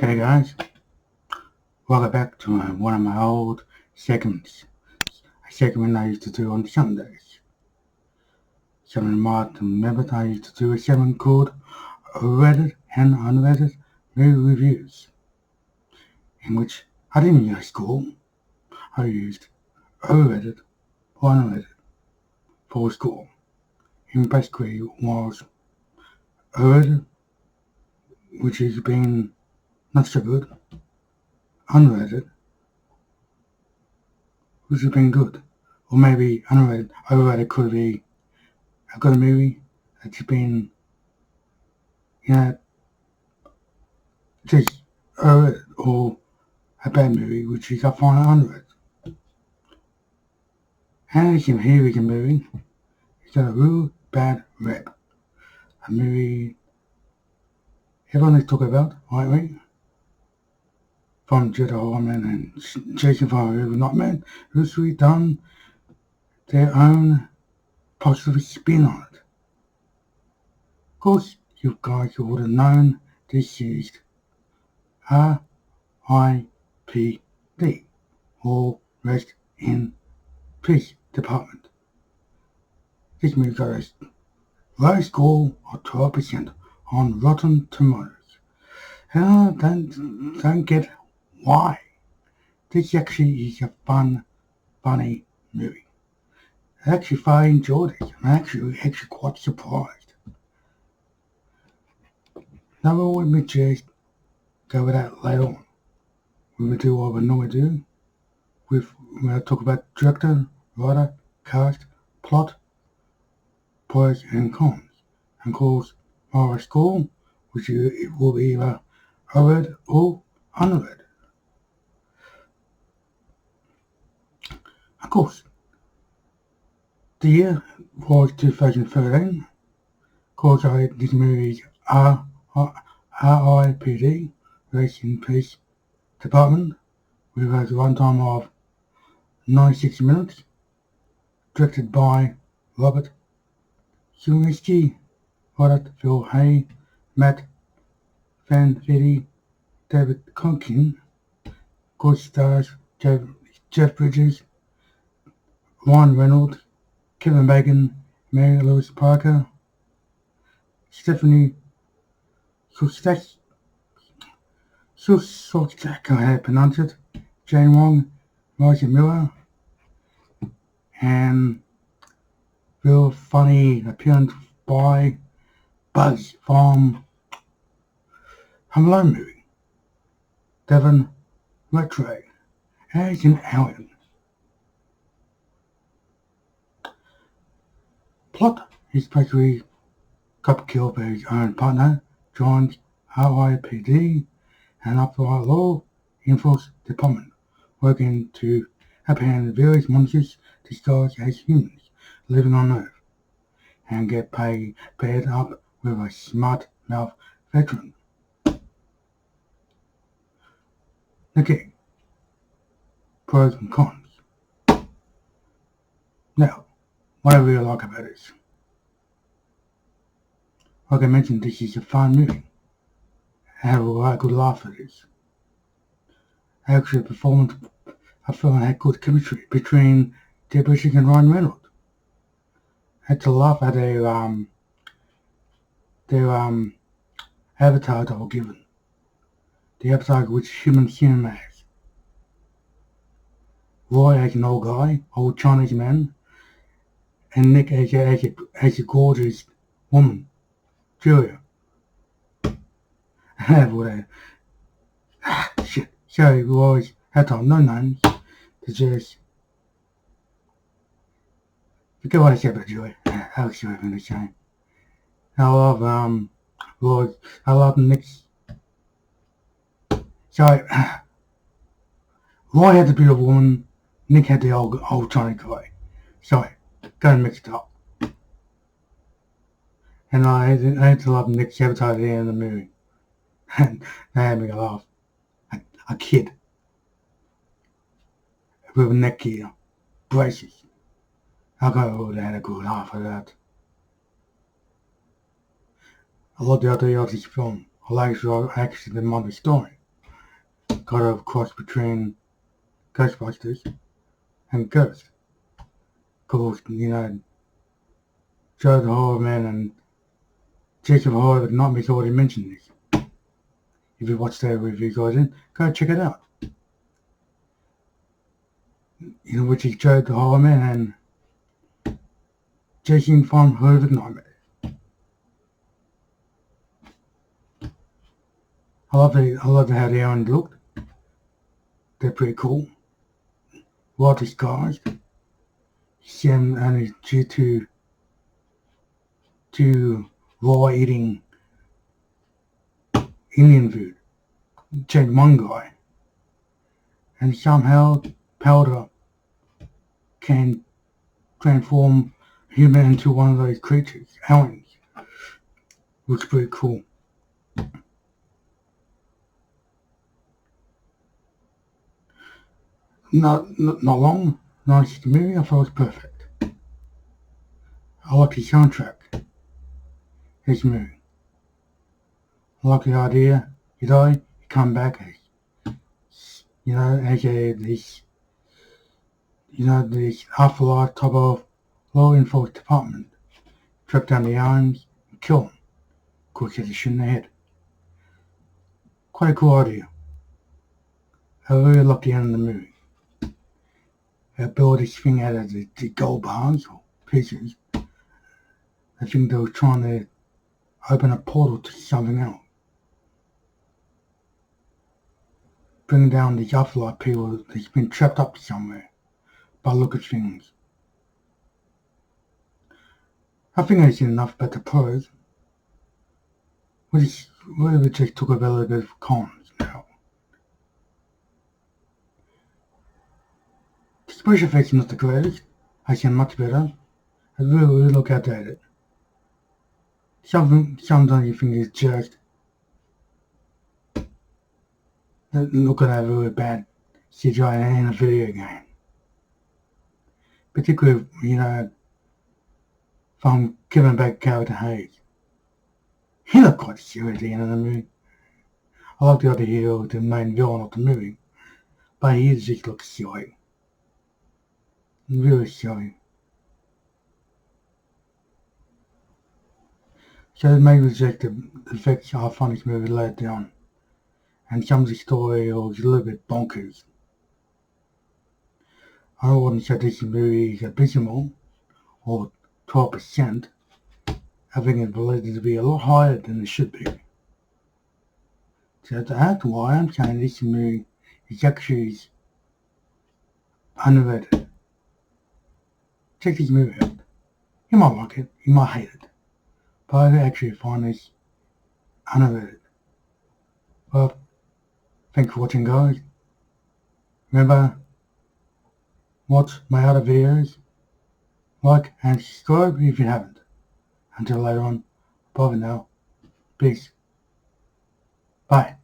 Okay guys, welcome back to one of my old segments. A segment I used to do on Sundays. Some of you might remember I used to do a segment called Rated and Unrated Movie Reviews, in which I didn't use score, I used rated or unrated for score. And basically was rated, which has been not so good, unrated, which has been good. Or maybe unrated, overrated could be a good movie that's been, just or a bad movie which you got 500. And it's a American movie. It's got a real bad rep. A movie everyone is talking about, right? From Jedi Harmon and Jason Farmer, Nightman, who's really done their own positive spin on it. Of course, you guys would have known this is R.I.P.D. or Rest in Peace Department. This movie got a low score of 12% on Rotten Tomatoes. And I don't get why. This actually is a funny movie. I actually thoroughly enjoyed it. I'm actually quite surprised. Now we will just go with that later on. We will do what we normally do. We'll talk about director, writer, cast, plot, pros and cons. And of course, our score, which it will be either rated or unrated. Of course, the year was 2013. Of course, this movie is R.I.P.D. Rest in Peace Department, with a runtime of 96 minutes, directed by Robert Zemeckis, writer Phil Hay, Matt Fanfetti, David Conkin, course stars Jeff Bridges, Ryan Reynolds, Kevin Bacon, Mary Louise Parker, Stephanie Sustak, I had to pronounce it, Jane Wong, Marcia Miller, and real funny appearance by Buzz from Home Alone movie, Devon Rattray, as an alien. Plot is basically got killed by his own partner, joins R.I.P.D. and upright law enforcement department, working to apprehend various monsters disguised as humans living on Earth, and get paired up with a smart mouth veteran. Okay, pros and cons. Now, what I really like about this, like I mentioned, this is a fun movie. I have a good laugh at this. Actually, the performance, I feel I had good chemistry between Jeff Bridges and Ryan Reynolds. I had to laugh at their avatar they were given. The avatar which human cinema has. Roy as an old guy, old Chinese man, and Nick as a gorgeous woman, Julia. Shit. So we always had to no names to just forget what I said about Julia. I'll see what I'm going to say. I love Roy. I love Nick's. So Roy had the beautiful woman, Nick had the old Chinese guy. Sorry, got mixed up. And I had to love Nick's avatar at the end of the movie. And that had me laugh. A kid with a neck gear, braces. I had a good laugh at that. I love the idea of this film. I like actually the modern story. kind of cross between Ghostbusters and Ghost. Of course, Joe the Horror Man and Jacob Horror the Nightmare's already mentioned this. If you watched their review, guys, go check it out. Which is Joe the Horror Man and Jason from Horror the Nightmare. I love how the island looked. They're pretty cool. Well disguised. See them only due to raw eating Indian food. Check one guy, and somehow powder can transform human into one of those creatures, aliens. Looks pretty cool. Not long. Nice movie. I thought it was perfect. I like the soundtrack. This movie. I like the idea. You die, you come back as this afterlife type of law enforcement department. Track down the arms and kill them. Of course, get a shit in the head. Quite a cool idea. I really like the end of the movie. They built this thing out of the gold bars or pieces. I think they were trying to open a portal to something else. Bring down these afterlife people that's been trapped up somewhere by look at things. I think I've seen enough about the pros. We just talk about a little bit of cons now. The special effects are not the greatest. I see much better. I really look outdated. Sometimes you think it's just look at that really bad CGI in a video game. Particularly, from giving back character Hayes. He looked quite serious at the end of the movie. I like the idea of the main villain of the movie, but he just looks silly. Really silly. So maybe it's just the effects I find this movie let down. And some of the story was a little bit bonkers. I wouldn't say this movie is abysmal, or 12%. I think it's believed to be a lot higher than it should be. So that's why I'm saying this movie is actually underrated. Check this movie out. You might like it, you might hate it, but I actually find this underrated. Well, thanks for watching, guys. Remember, watch my other videos, like and subscribe if you haven't. Until later on, bye for now. Peace. Bye.